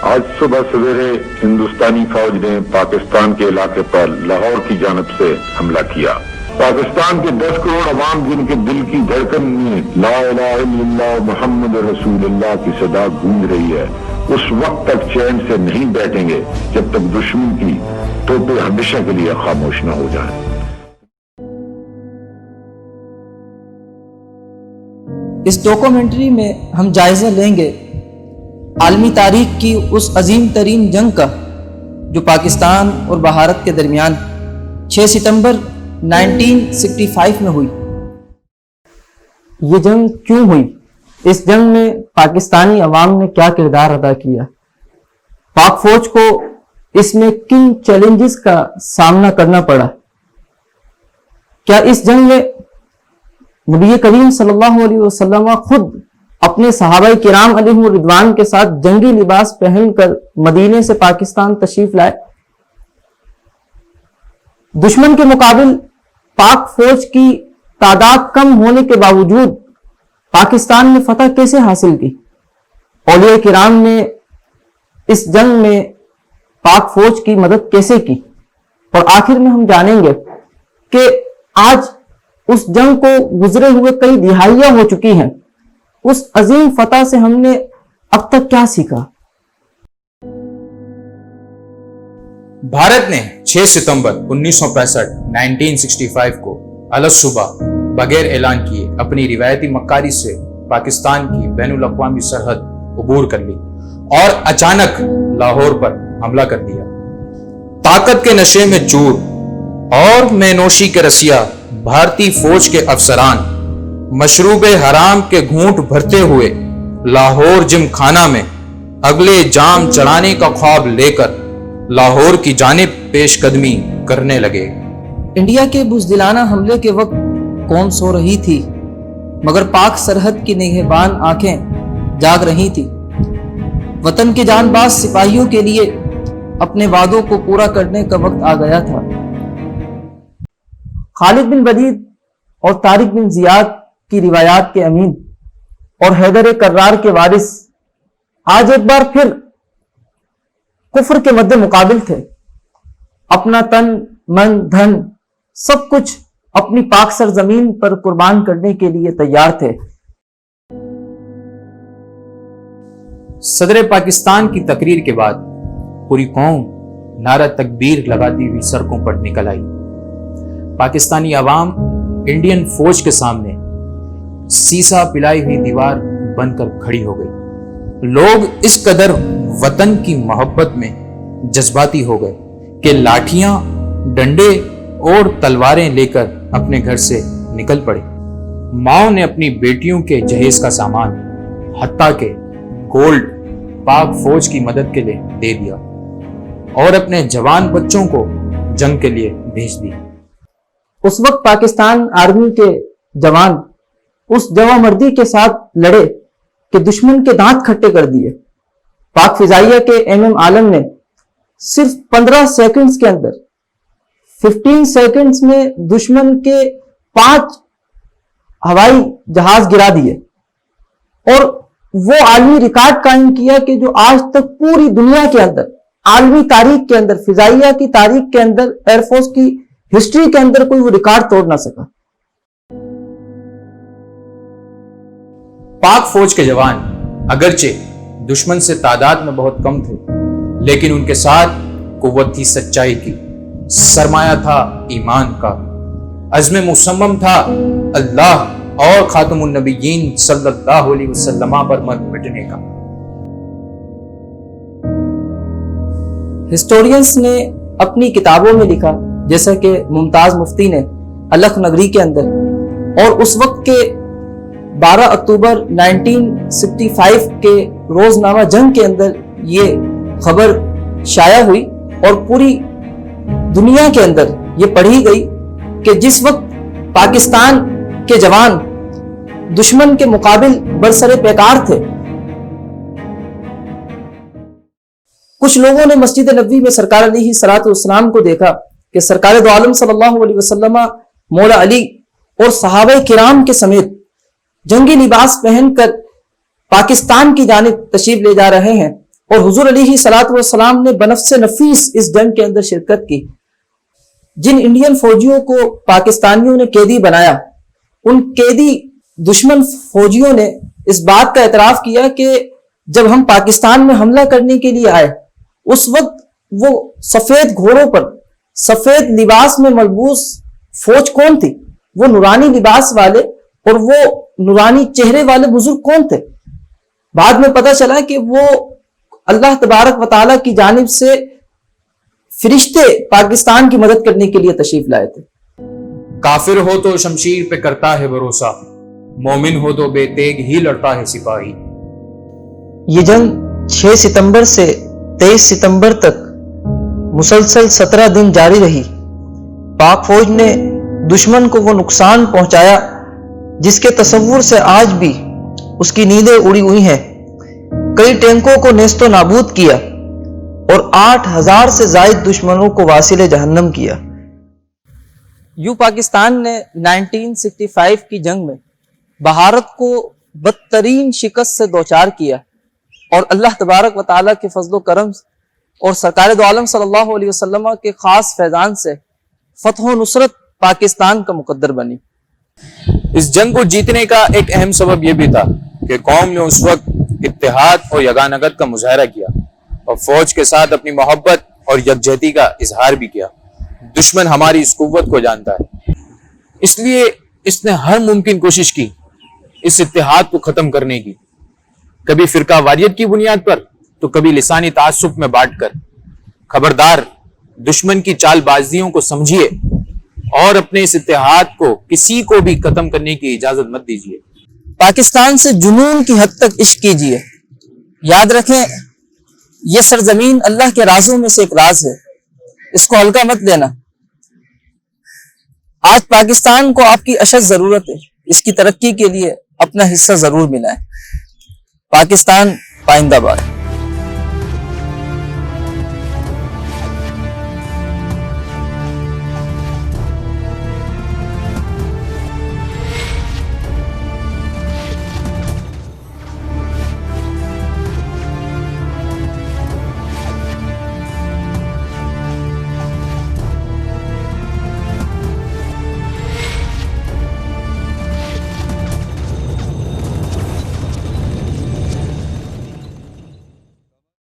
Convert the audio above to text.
آج صبح سویرے ہندوستانی فوج نے پاکستان کے علاقے پر لاہور کی جانب سے حملہ کیا۔ پاکستان کے 10 کروڑ عوام جن کے دل کی دھڑکن میں لا الہ الا اللہ محمد رسول اللہ کی صدا گونج رہی ہے، اس وقت تک چین سے نہیں بیٹھیں گے جب تک دشمن کی توپیں ہمیشہ کے لیے خاموش نہ ہو جائیں۔ اس ڈاکومنٹری میں ہم جائزہ لیں گے عالمی تاریخ کی اس عظیم ترین جنگ کا جو پاکستان اور بھارت کے درمیان 6 ستمبر 1965 میں ہوئی۔ یہ جنگ کیوں ہوئی؟ اس جنگ میں پاکستانی عوام نے کیا کردار ادا کیا؟ پاک فوج کو اس میں کن چیلنجز کا سامنا کرنا پڑا؟ کیا اس جنگ میں نبی کریم صلی اللہ علیہ وسلم خود اپنے صحابہ کرام علیہم الرضوان کے ساتھ جنگی لباس پہن کر مدینے سے پاکستان تشریف لائے؟ دشمن کے مقابل پاک فوج کی تعداد کم ہونے کے باوجود پاکستان نے فتح کیسے حاصل کی؟ اولیاء کرام نے اس جنگ میں پاک فوج کی مدد کیسے کی؟ اور آخر میں ہم جانیں گے کہ آج اس جنگ کو گزرے ہوئے کئی دہائیاں ہو چکی ہیں، اس عظیم فتح سے ہم نے اب تک کیا سیکھا؟ بھارت نے 6 ستمبر 1965 کو الصبح بغیر اعلان کیے اپنی روایتی مکاری سے پاکستان کی بین الاقوامی سرحد عبور کر لی اور اچانک لاہور پر حملہ کر دیا۔ طاقت کے نشے میں چور اور مینوشی کے رسیا بھارتی فوج کے افسران مشروب حرام کے گھونٹ بھرتے ہوئے لاہور جم خانہ میں اگلے جام چڑھانے کا خواب لے کر لاہور کی جانب پیش قدمی کرنے لگے۔ انڈیا کے بزدلانہ حملے کے وقت قوم سو رہی تھی، مگر پاک سرحد کی نگہبان آنکھیں جاگ رہی تھی۔ وطن کے جان باز سپاہیوں کے لیے اپنے وعدوں کو پورا کرنے کا وقت آ گیا تھا۔ خالد بن ولید اور طارق بن زیاد کی روایات کے امین اور حیدر کرار کے وارث آج ایک بار پھر کفر کے مد مقابل تھے۔ اپنا تن، من، دھن سب کچھ اپنی پاک سرزمین پر قربان کرنے کے لیے تیار تھے۔ صدر پاکستان کی تقریر کے بعد پوری قوم نعرہ تکبیر لگاتی ہوئی سڑکوں پر نکل آئی۔ پاکستانی عوام انڈین فوج کے سامنے سیسا پلائی ہوئی دیوار بن کر کھڑی ہو گئی۔ لوگ اس قدر وطن کی محبت میں جذباتی ہو گئے کہ لاٹھیاں، ڈنڈے اور تلواریں لے کر اپنے گھر سے نکل پڑے۔ ماؤں نے اپنی بیٹیوں کے جہیز کا سامان حتیٰ کہ گولڈ پاک فوج کی مدد کے لیے دے دیا اور اپنے جوان بچوں کو جنگ کے لیے بھیج دی۔ اس وقت پاکستان آرمی کے جوان اس جواں مردی کے ساتھ لڑے کہ دشمن کے دانت کھٹے کر دیے۔ پاک فضائیہ کے MM عالم نے صرف 15 سیکنڈز کے اندر 15 سیکنڈز میں دشمن کے 5 ہوائی جہاز گرا دیے اور وہ عالمی ریکارڈ قائم کیا کہ جو آج تک پوری دنیا کے اندر، عالمی تاریخ کے اندر، فضائیہ کی تاریخ کے اندر، ایئر فورس کی ہسٹری کے اندر کوئی وہ ریکارڈ توڑ نہ سکا۔ پاک فوج کے جوان اگرچہ دشمن سے تعداد میں بہت کم تھے، لیکن ان کے ساتھ قوت تھی سچائی کی، سرمایہ تھا ایمان کا، عزم مصمم تھا اللہ اور خاتم النبیین صلی اللہ علیہ وسلم پر مر مٹنے کا۔ ہسٹورینز نے اپنی کتابوں میں لکھا، جیسا کہ ممتاز مفتی نے الخ نگری کے اندر، اور اس وقت کے 12 اکتوبر 1965 کے روزنامہ جنگ کے اندر یہ خبر شائع ہوئی اور پوری دنیا کے اندر یہ پڑھی گئی کہ جس وقت پاکستان کے جوان دشمن کے مقابل برسر پیکار تھے، کچھ لوگوں نے مسجد نبوی میں سرکار علیہ الصلوۃ والسلام کو دیکھا کہ سرکار دو عالم صلی اللہ علیہ وسلم مولا علی اور صحابہ کرام کے سمیت جنگی لباس پہن کر پاکستان کی جانب تشریف لے جا رہے ہیں، اور حضور علیہ الصلوۃ والسلام نے بنفس نفیس اس جنگ کے اندر شرکت کی. جن انڈین فوجیوں کو پاکستانیوں نے قیدی بنایا، ان قیدی دشمن فوجیوں نے اس بات کا اعتراف کیا کہ جب ہم پاکستان میں حملہ کرنے کے لیے آئے اس وقت وہ سفید گھوڑوں پر سفید لباس میں ملبوس فوج کون تھی، وہ نورانی لباس والے اور وہ نورانی چہرے والے بزرگ کون تھے. بعد میں پتہ چلا کہ وہ اللہ تبارک و تعالیٰ کی جانب سے فرشتے پاکستان کی مدد کرنے کے لیے تشریف لائے تھے. کافر ہو تو شمشیر پہ کرتا ہے بھروسہ، مومن ہو تو بے تیغ ہی لڑتا ہے سپاہی. یہ جنگ 6 ستمبر سے 23 ستمبر تک مسلسل 17 دن جاری رہی. پاک فوج نے دشمن کو وہ نقصان پہنچایا جس کے تصور سے آج بھی اس کی نیندیں اڑی ہوئی ہیں. کئی ٹینکوں کو نیست و نابود کیا اور 8000 سے زائد دشمنوں کو واصل جہنم کیا. یوں پاکستان نے 1965 کی جنگ میں بھارت کو بدترین شکست سے دوچار کیا اور اللہ تبارک و تعالیٰ کے فضل و کرم اور سرکار دو عالم صلی اللہ علیہ وسلم کے خاص فیضان سے فتح و نصرت پاکستان کا مقدر بنی. اس جنگ کو جیتنے کا ایک اہم سبب یہ بھی تھا کہ قوم نے اس وقت اتحاد اور یگانگت کا مظاہرہ کیا اور فوج کے ساتھ اپنی محبت اور یکجہتی کا اظہار بھی کیا. دشمن ہماری اس قوت کو جانتا ہے، اس لیے اس نے ہر ممکن کوشش کی اس اتحاد کو ختم کرنے کی، کبھی فرقہ واریت کی بنیاد پر تو کبھی لسانی تعصب میں بانٹ کر. خبردار، دشمن کی چال بازیوں کو سمجھیے اور اپنے اس اتحاد کو کسی کو بھی ختم کرنے کی اجازت مت دیجیے. پاکستان سے جنون کی حد تک عشق کیجیے. یاد رکھیں یہ سرزمین اللہ کے رازوں میں سے ایک راز ہے، اس کو ہلکا مت لینا. آج پاکستان کو آپ کی اشد ضرورت ہے، اس کی ترقی کے لیے اپنا حصہ ضرور ملائیں. پاکستان پائندہ باد.